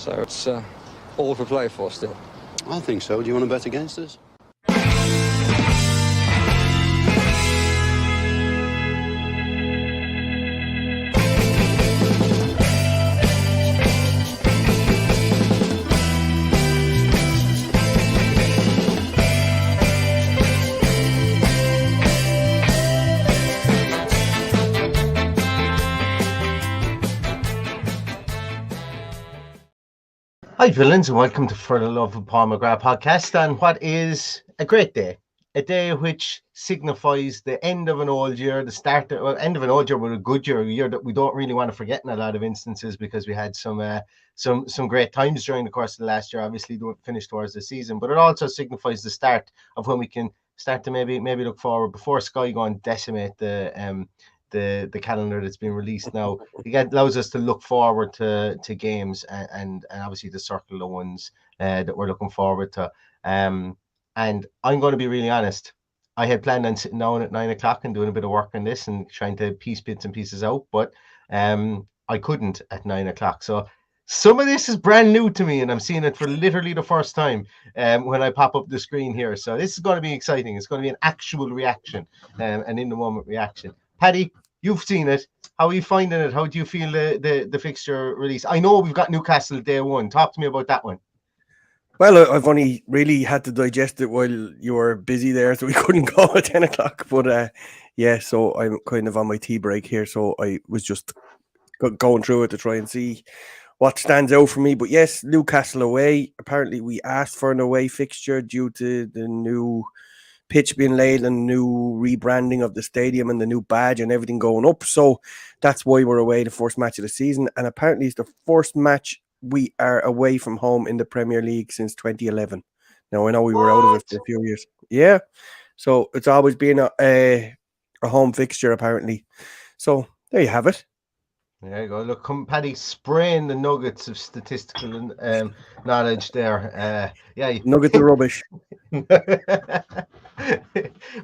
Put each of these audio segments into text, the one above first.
So it's all to play for still. I think so. Do you want to bet against us? Hi, villains, and welcome to For the Love of Paul McGrath podcast. And what is a great day, a day which signifies the end of an old year, the start of end of an old year, but a good year, a year that we don't really want to forget in a lot of instances because we had some great times during the course of the last year. Obviously, don't finish towards the season, but it also signifies the start of when we can start to maybe look forward before Sky go and decimate the calendar that's been released now. It allows us to look forward to games and obviously to circle the ones that we're looking forward to. And I'm going to be really honest. I had planned on sitting down at 9 o'clock and doing a bit of work on this and trying to piece bits and pieces out, but I couldn't at 9 o'clock. So some of this is brand new to me, and I'm seeing it for literally the first time when I pop up the screen here. So this is going to be exciting. It's going to be an actual reaction, an in-the-moment reaction. Paddy, you've seen it. How are you finding it? How do you feel the fixture release? I know we've got Newcastle day one. Talk to me about that one. Well, I've only really had to digest it while you were busy there, so we couldn't go at 10 o'clock. But so I'm kind of on my tea break here, so I was just going through it to try and see what stands out for me. But yes, Newcastle away. Apparently, we asked for an away fixture due to the new pitch being laid and new rebranding of the stadium and the new badge and everything going up. So that's why we're away the first match of the season. And apparently it's the first match we are away from home in the Premier League since 2011. Now, I know we were out of it for a few years. Yeah. So it's always been a home fixture, apparently. So there you have it. There you go. Look, Paddy spraying the nuggets of statistical knowledge there. Nugget the rubbish.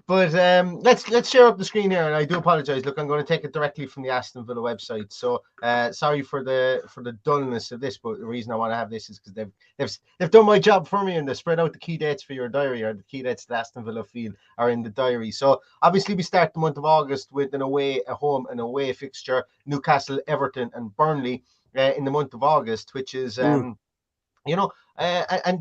But let's share up the screen here, and I do apologize. Look, I'm going to take it directly from the Aston Villa website, so sorry for the dullness of this, but the reason I want to have this is because they've done my job for me, and they spread out the key dates for your diary, or the key dates that Aston Villa feel are in the diary. So obviously we start the month of August with a home and away fixture: Newcastle, Everton and Burnley in the month of August, which is and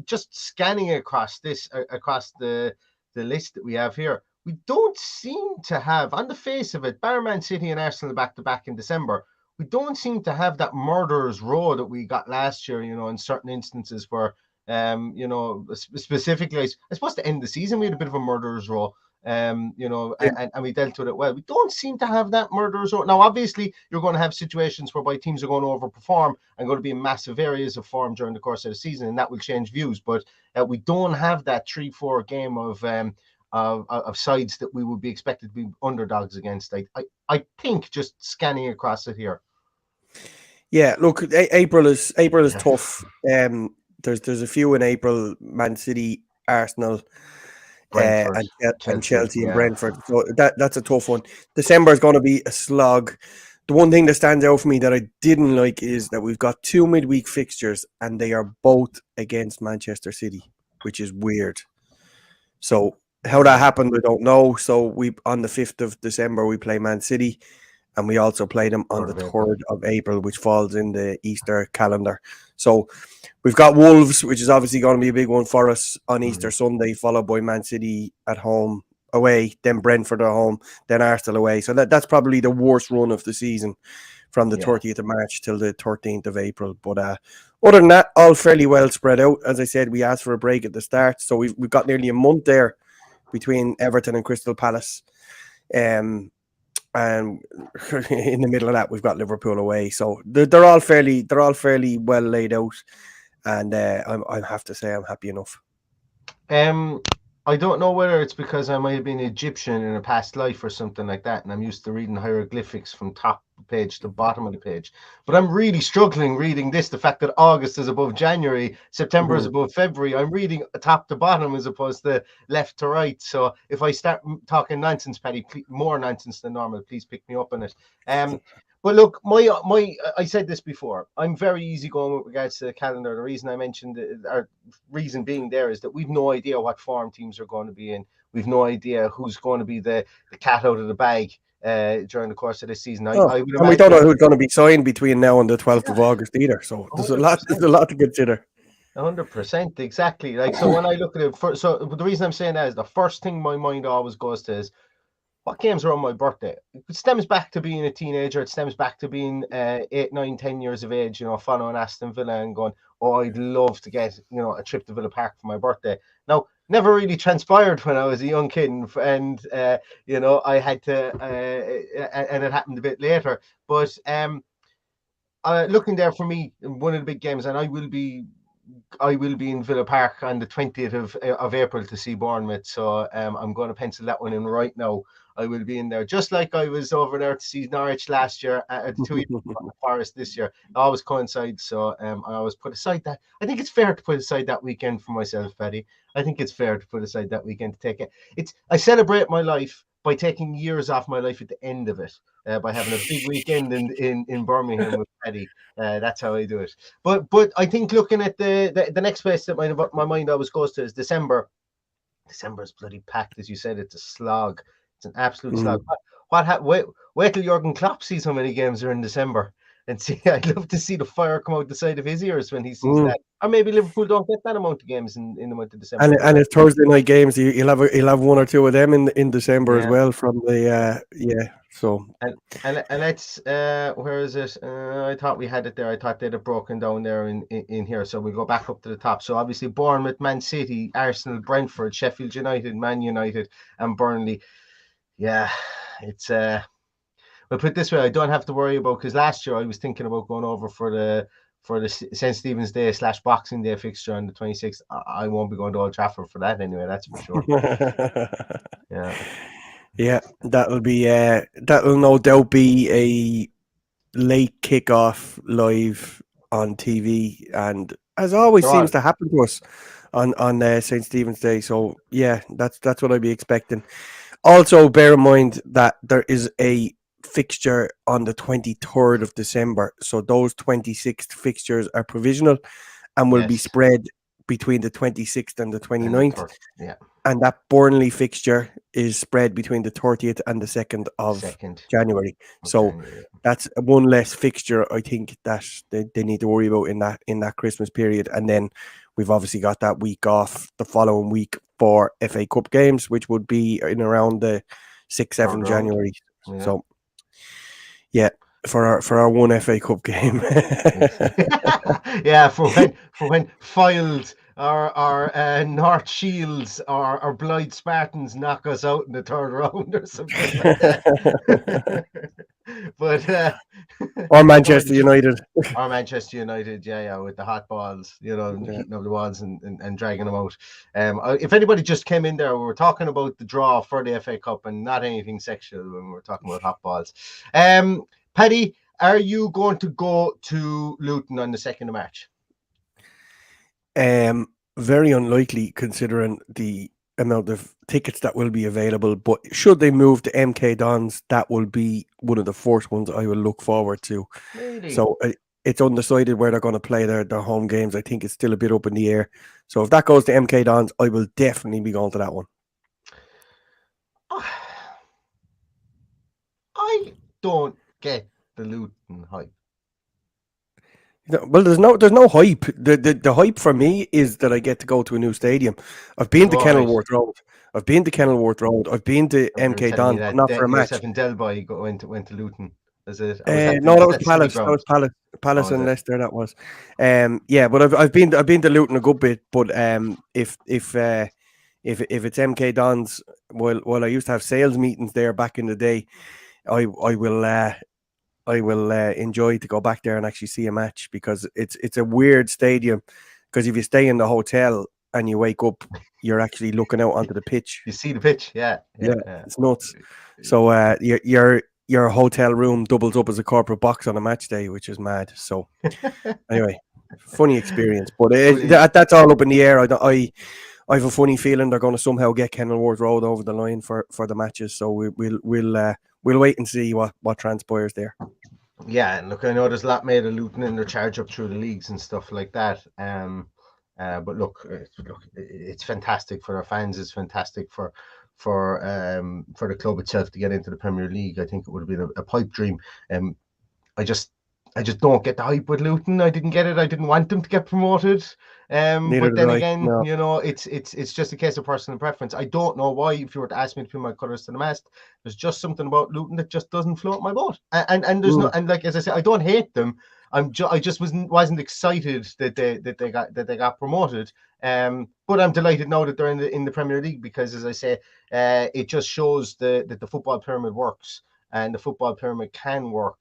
just scanning across the list that we have here, we don't seem to have, on the face of it, bar Man City and Arsenal back-to-back in December, we don't seem to have that murderer's row that we got last year, in certain instances where, specifically, I suppose to end the season, we had a bit of a murderer's row, and we dealt with it well. We don't seem to have that murderer's row. Now, obviously, you're going to have situations whereby teams are going to overperform and going to be in massive areas of form during the course of the season, and that will change views. But we don't have that 3-4 game of sides that we would be expected to be underdogs against. I think just scanning across it here. Yeah, look, April is tough. There's a few in April: Man City, Arsenal, and Chelsea and Brentford. So that's a tough one. December is going to be a slog. The one thing that stands out for me that I didn't like is that we've got 2 midweek fixtures and they are both against Manchester City, which is weird. So how that happened, I don't know. So on the 5th of December, we play Man City, and we also play them on the 3rd of April, which falls in the Easter calendar. So we've got Wolves, which is obviously going to be a big one for us on Easter Sunday, followed by Man City at home, away, then Brentford at home, then Arsenal away. So that's probably the worst run of the season from the 30th of March till the 13th of April. But other than that, all fairly well spread out. As I said, we asked for a break at the start, so we've got nearly a month there between Everton and Crystal Palace. And in the middle of that, we've got Liverpool away. So they're all fairly well laid out. And I have to say I'm happy enough. I don't know whether it's because I might have been Egyptian in a past life or something like that, and I'm used to reading hieroglyphics from top of the page to bottom of the page. But I'm really struggling reading this, the fact that August is above January, September is above February. I'm reading top to bottom as opposed to left to right. So if I start talking nonsense, Paddy, more nonsense than normal, please pick me up on it. But look, I said this before. I'm very easygoing with regards to the calendar. The reason I mentioned our reason being there is that we've no idea what form teams are going to be in. We've no idea who's going to be the cat out of the bag during the course of this season. I would and we don't know who's going to be signed between now and the 12th of August either. So there's 100%. There's a lot to consider. 100%, exactly. Like, so when I look at it, so the reason I'm saying that is the first thing my mind always goes to is, what games are on my birthday? It stems back to being a teenager. It stems back to being 8, 9, 10 years of age, following Aston Villa and going, oh, I'd love to get, a trip to Villa Park for my birthday. Now, never really transpired when I was a young kid, and I had to, and it happened a bit later. But looking there for me, one of the big games, and I will be in Villa Park on the 20th of April to see Bournemouth. So I'm going to pencil that one in right now. I will be in there, just like I was over there to see Norwich last year, 2 years Forest this year. It always coincides. So I always put aside that. I think it's fair to put aside that weekend for myself, Paddy. I think it's fair to put aside that weekend to take it. I celebrate my life by taking years off my life at the end of it, by having a big weekend in Birmingham with Paddy. That's how I do it. But I think looking at the next place that my mind always goes to is December. December is bloody packed, as you said. It's a slog. It's an absolute slog. Wait till Jurgen Klopp sees how many games are in December, and see. I'd love to see the fire come out the side of his ears when he sees that. Or maybe Liverpool don't get that amount of games in the month of December. And it's Thursday night games. You'll have one or two of them in December as well. From the So and let's where is it? I thought we had it there. I thought they'd have broken down there in here. So we go back up to the top. So obviously Bournemouth, Man City, Arsenal, Brentford, Sheffield United, Man United, and Burnley. Yeah, it's we'll put it this way. I don't have to worry about, because last year I was thinking about going over for the St. Stephen's Day / Boxing Day fixture on the 26th. I won't be going to Old Trafford for that anyway. That's for sure. Yeah, that'll no doubt be a late kickoff live on TV, and as always seems to happen to us on St. Stephen's Day. So yeah, that's what I'd be expecting. Also, bear in mind that there is a fixture on the 23rd of December. So those 26 fixtures are provisional and will be spread between the 26th and the 29th. And that Burnley fixture is spread between the 30th and the 2nd of January. So that's one less fixture, I think, that they need to worry about in that Christmas period. And then we've obviously got that week off the following week for FA Cup games, which would be in around the 6-7 January. Yeah. So yeah, for our one FA Cup game. Yeah, for when filed our North Shields or Blythe Spartans knock us out in the third round or something like that. But or Manchester United. Or Manchester United, yeah, with the hot balls, heating up the walls and dragging them out. If anybody just came in there, we were talking about the draw for the FA Cup and not anything sexual when we were talking about hot balls. Paddy, are you going to go to Luton on the 2nd of March? Very unlikely, considering the amount of tickets that will be available. But should they move to MK Dons, that will be one of the first ones I will look forward to. Really? So it's undecided where they're going to play their home games. I think it's still a bit up in the air. So if that goes to MK Dons, I will definitely be going to that one. I don't get the Luton hype. Well, there's no hype. The hype for me is that I get to go to a new stadium. I've been to Kenilworth Road. I've been to MK Dons, but not for a match. And Delboy went to Luton. Is it? No, that was Palace. That was Palace and Leicester. That was. Yeah, but I've been to Luton a good bit. But if it's MK Dons, while I used to have sales meetings there back in the day, I will enjoy to go back there and actually see a match, because it's a weird stadium, because if you stay in the hotel and you wake up, you're actually looking out onto the pitch. You see the pitch, yeah. It's nuts. So your hotel room doubles up as a corporate box on a match day, which is mad. So anyway, funny experience, but that's all up in the air. I have a funny feeling they're going to somehow get Kenilworth Road over the line for the matches. So we'll wait and see what transpires there. Yeah, and look, I know there's a lot made of Luton in their charge up through the leagues and stuff like that. But look, it's fantastic for our fans. It's fantastic for the club itself to get into the Premier League. I think it would have been a pipe dream. I just I just don't get the hype with Luton. I didn't get it. I didn't want them to get promoted. Neither But did then I. again, No. it's just a case of personal preference. I don't know why. If you were to ask me to put my colours to the mast, there's just something about Luton that just doesn't float my boat. And there's no, and like as I said, I don't hate them. I just wasn't excited that they got promoted. But I'm delighted now that they're in the Premier League because, as I say, it just shows that the football pyramid works and the football pyramid can work.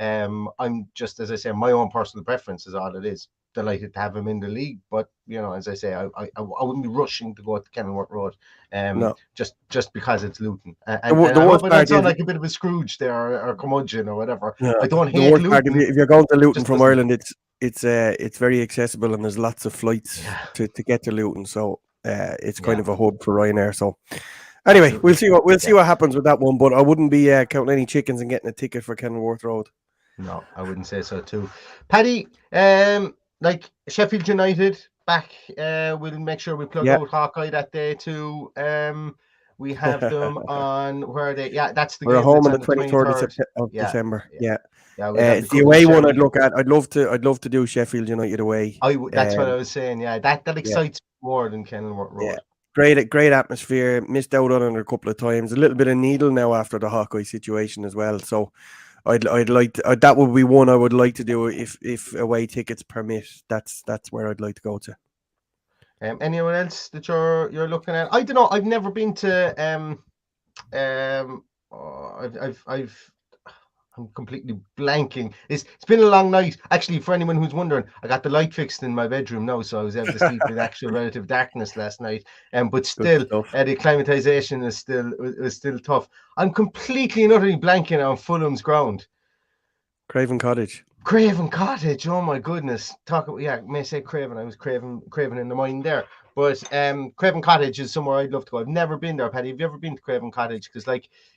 I'm just, as I say, my own personal preference is all it is. Delighted to have him in the league, but as I say, I wouldn't be rushing to go to Kenilworth Road, No. just because it's Luton. And The I worst hope I don't part sound is, like a bit of a Scrooge there or curmudgeon or whatever. yeah, I don't the hate worst part, Luton. if you're going to Luton Just from doesn't. Ireland, it's very accessible and there's lots of flights Yeah. to get to Luton. So it's kind Yeah. of a hub for Ryanair. So anyway, Absolutely. we'll see what happens with that one. But I wouldn't be counting any chickens and getting a ticket for Kenilworth Road. No, I wouldn't say so too. Paddy, like Sheffield United back, we'll make sure we plug Yeah. out Hawkeye that day too. We have them on where are they? Yeah, that's the We're at game home that's on the on the 23rd 23rd. of Yeah, December. yeah, Yeah. yeah. We'll have the It's the couple of away one I'd Sheffield. look at. I'd love to do Sheffield United away. That's what I was saying. Yeah, that Yeah. excites me more than Kenilworth Road. Yeah. Great atmosphere. Missed out on it a couple of times. A little bit of needle now after the Hawkeye situation as well. So I'd like to, that would be one I would like to do if away tickets permit. That's where I'd like to go to. Anyone else that you're looking at? I don't know. I've never been to I'm completely blanking. It's been a long night. Actually, for anyone who's wondering, I got the light fixed in my bedroom now, so I was able to sleep in actual relative darkness last night. But still, the acclimatization was still tough. I'm completely and utterly blanking on Fulham's ground. Craven Cottage. Oh my goodness. May say Craven. I was Craven in the mind there. But Craven Cottage is somewhere I'd love to go. I've never been there, Paddy. Have you ever been to Craven Cottage? Because,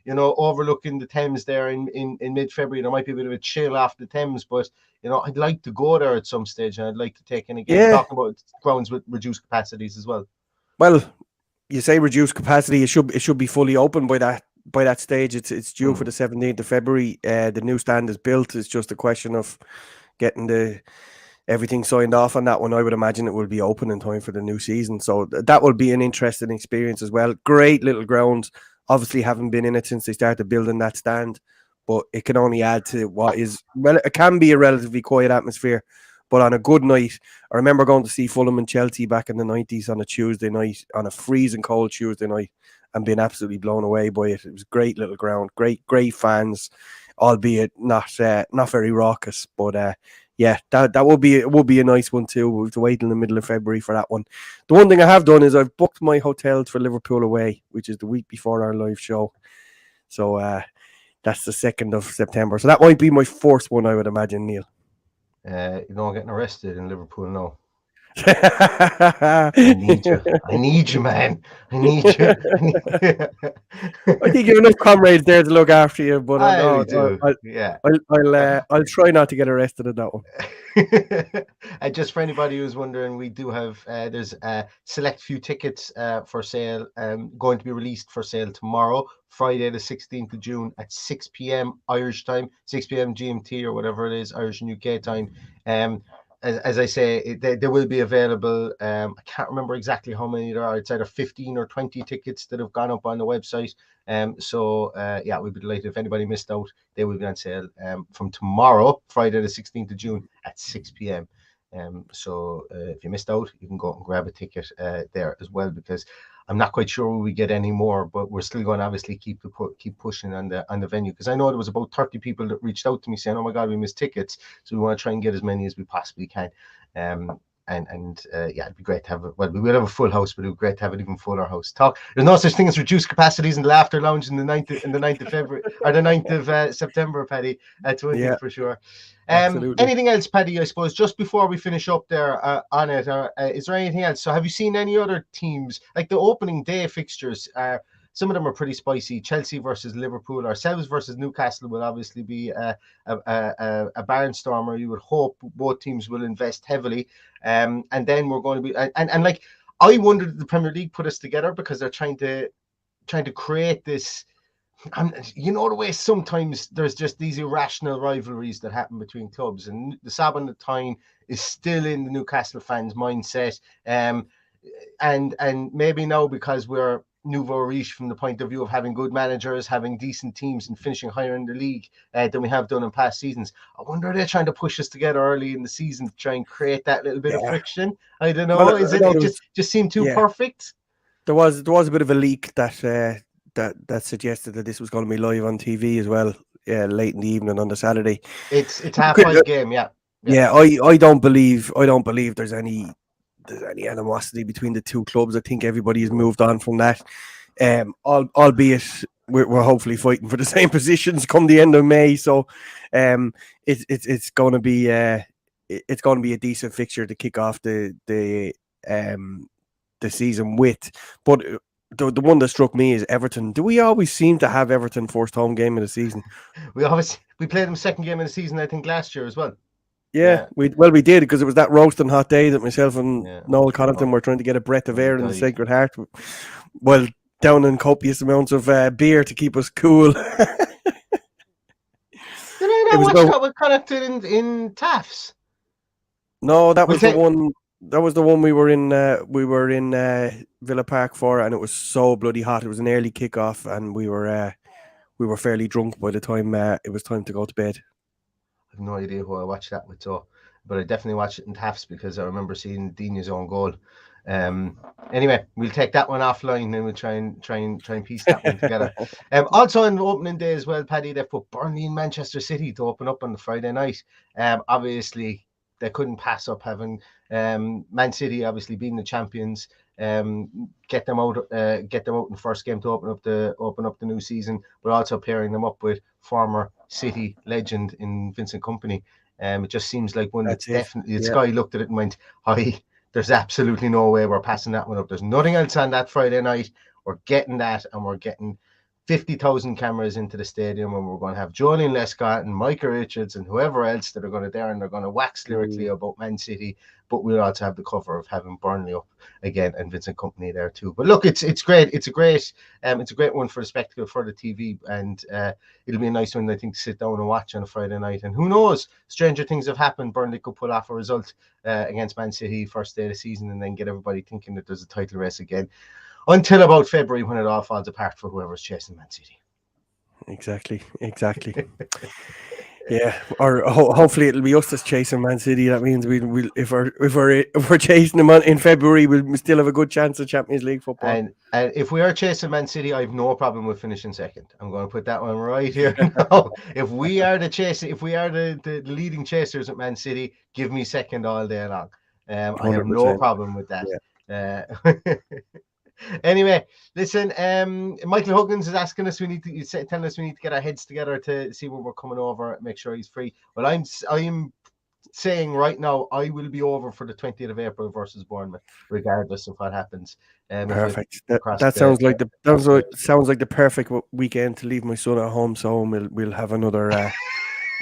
overlooking the Thames there in mid-February, there might be a bit of a chill off the Thames, but I'd like to go there at some stage, and I'd like to take in a game. Yeah. Talking about grounds with reduced capacities as well. Well, you say reduced capacity. It should be fully open by that stage. It's due for the 17th of February. The new stand is built. It's just a question of getting everything signed off on that one. I would imagine it will be open in time for the new season. So that will be an interesting experience as well. Great little ground. Obviously, haven't been in it since they started building that stand, but it can only add to what is, well, it can be a relatively quiet atmosphere. But on a good night, I remember going to see Fulham and Chelsea back in the 90s on a Tuesday night, on a freezing cold Tuesday night, and being absolutely blown away by it. It was a great little ground, great fans, albeit not very raucous. But yeah, that will be a nice one too. We'll have to wait in the middle of February for that one. The one thing I have done is I've booked my hotels for Liverpool away, which is the week before our live show. So that's the 2nd of September. So that might be my first one, I would imagine, Neil. You're not getting arrested in Liverpool now. I need you, man. I need you. I think you have enough comrades there to look after you, but I'll try not to get arrested in that one. And just for anybody who's wondering, we do have there's a select few tickets for sale going to be released for sale tomorrow, Friday the 16th of June at 6 p.m. Irish time, 6 p.m. GMT or whatever it is, Irish and UK time. As I say, they will be available. I can't remember exactly how many there are. It's either 15 or 20 tickets that have gone up on the website. We'd be delighted if anybody missed out. They will be on sale from tomorrow, Friday the 16th of June at 6 p.m. If you missed out, you can go and grab a ticket there as well, because I'm not quite sure we get any more, but we're still going to obviously keep pushing on the venue, because I know there was about 30 people that reached out to me saying, "Oh my God, we missed tickets," so we want to try and get as many as we possibly can. It'd be great to have we will have a full house, but it would be great to have an even fuller house. There's no such thing as reduced capacities in the Laughter Lounge in the 9th of February or the 9th of September, Paddy. That's one thing for sure. Anything else, Paddy? I suppose just before we finish up there on it, is there anything else? So have you seen any other teams, like the opening day fixtures? some of them are pretty spicy. Chelsea versus Liverpool, ourselves versus Newcastle will obviously be a barnstormer. You would hope both teams will invest heavily, and then we're going to be and like I wondered if the Premier League put us together because they're trying to create this. And you know the way sometimes there's just these irrational rivalries that happen between clubs, and the Sabon Tyne is still in the Newcastle fans' mindset. And maybe now because we're nouveau riche from the point of view of having good managers, having decent teams, and finishing higher in the league than we have done in past seasons. I wonder if they're trying to push us together early in the season to try and create that little bit of friction. I don't know. Well, Is it just seemed too perfect? There was a bit of a leak that that suggested that this was going to be live on TV as well, late in the evening on the Saturday. It's 5:30 game, yeah. I don't believe there's any animosity between the two clubs. I think everybody has moved on from that. Albeit we're hopefully fighting for the same positions come the end of May. So it's going to be a decent fixture to kick off the season with. But the one that struck me is Everton. Do we always seem to have Everton first home game of the season? We played them second game of the season, I think, last year as well. Yeah. We did, because it was that roasting hot day that myself and Noel Connaughton were trying to get a breath of air in the Sacred Heart. Well, down in copious amounts of beer to keep us cool. Did I not watch that with Connaughton in Taffs? No, that was the one. That was the one we were in. We were in Villa Park for, and it was so bloody hot. It was an early kickoff, and we were fairly drunk by the time it was time to go to bed. I have no idea who I watched that with, but I definitely watched it in Taffs because I remember seeing Dina's own goal. Anyway, we'll take that one offline and we'll try and piece that one together. Also on opening day as well, Paddy, they put Burnley and Manchester City to open up on the Friday night. Obviously they couldn't pass up having Man City obviously being the champions, get them out in the first game to open up the new season, but also pairing them up with former City legend in Vincent Kompany. It just seems like one that's definitely Sky looked at it and went, there's absolutely no way we're passing that one up. There's nothing else on that Friday night. We're getting that, and we're getting 50,000 cameras into the stadium, and we're going to have Joleon Lescott and Micah Richards and whoever else that are going to there, and they're going to wax lyrically about Man City, but we'll also have the cover of having Burnley up again and Vincent Kompany there too. But look, it's great. It's a great one for the spectacle, for the TV, and it'll be a nice one, I think, to sit down and watch on a Friday night. And who knows, stranger things have happened. Burnley could pull off a result against Man City first day of the season, and then get everybody thinking that there's a title race again, until about February, when it all falls apart for whoever's chasing Man City. Exactly. Yeah, or hopefully it'll be us that's chasing Man City. That means we'll if we're chasing them in February, we'll still have a good chance of Champions League football. And if we are chasing Man City, I have no problem with finishing second. I'm going to put that one right here now. If we are the leading chasers at Man City, give me second all day long. I have no problem with that. Yeah. Anyway, listen, Michael Huggins is asking us, telling us we need to get our heads together to see when we're coming over, make sure he's free. Well, I'm saying right now, I will be over for the 20th of April versus Bournemouth, regardless of what happens. Perfect. That sounds like the perfect weekend to leave my son at home. So we'll have another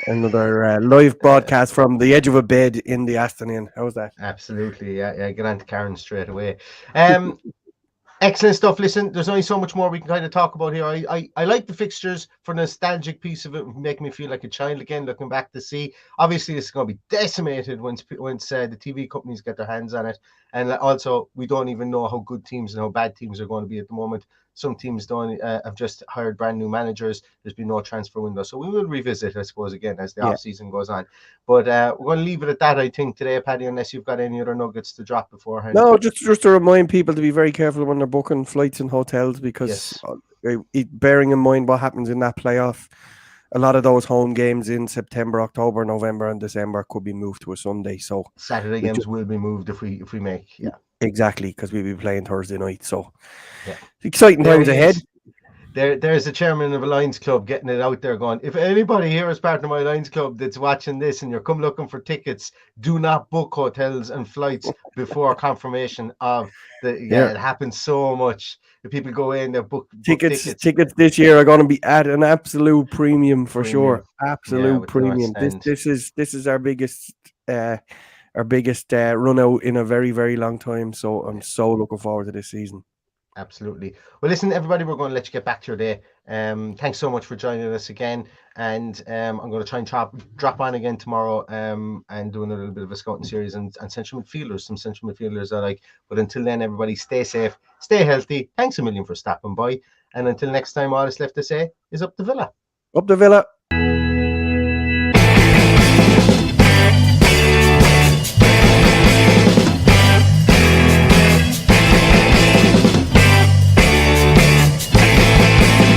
live broadcast from the edge of a bed in the Aston Inn. How's that? Absolutely, yeah. Get on to Karen straight away. Excellent stuff. Listen, there's only so much more we can kind of talk about here. I like the fixtures for the nostalgic piece of it, making me feel like a child again, looking back to see. Obviously, it's going to be decimated once the TV companies get their hands on it. And also, we don't even know how good teams and how bad teams are going to be at the moment. Some teams have just hired brand new managers. There's been no transfer window. So we will revisit, I suppose, again, as the off-season goes on. But we're going to leave it at that, I think, today, Paddy, unless you've got any other nuggets to drop beforehand. No, just to remind people to be very careful when they're booking flights and hotels, because bearing in mind what happens in that playoff, a lot of those home games in September, October, November and December could be moved to a Sunday. So Saturday games will be moved if we make, Exactly, because we'll be playing Thursday night. So exciting times ahead. There's a chairman of a Lions club getting it out there going, if anybody here is part of my Lions club that's watching this and you're come looking for tickets, do not book hotels and flights before confirmation of it happens so much. If people go in, they book tickets. Tickets this year are going to be at an absolute premium for sure. Absolute premium. This is our biggest run out in a very, very long time. So I'm so looking forward to this season. Absolutely. Well, listen, everybody, we're going to let you get back to your day. Thanks so much for joining us again. And I'm going to try and drop on again tomorrow and do another little bit of a scouting series and central midfielders, some central midfielders I like. But until then, everybody, stay safe, stay healthy. Thanks a million for stopping by. And until next time, all that's left to say is up the Villa. Up the Villa.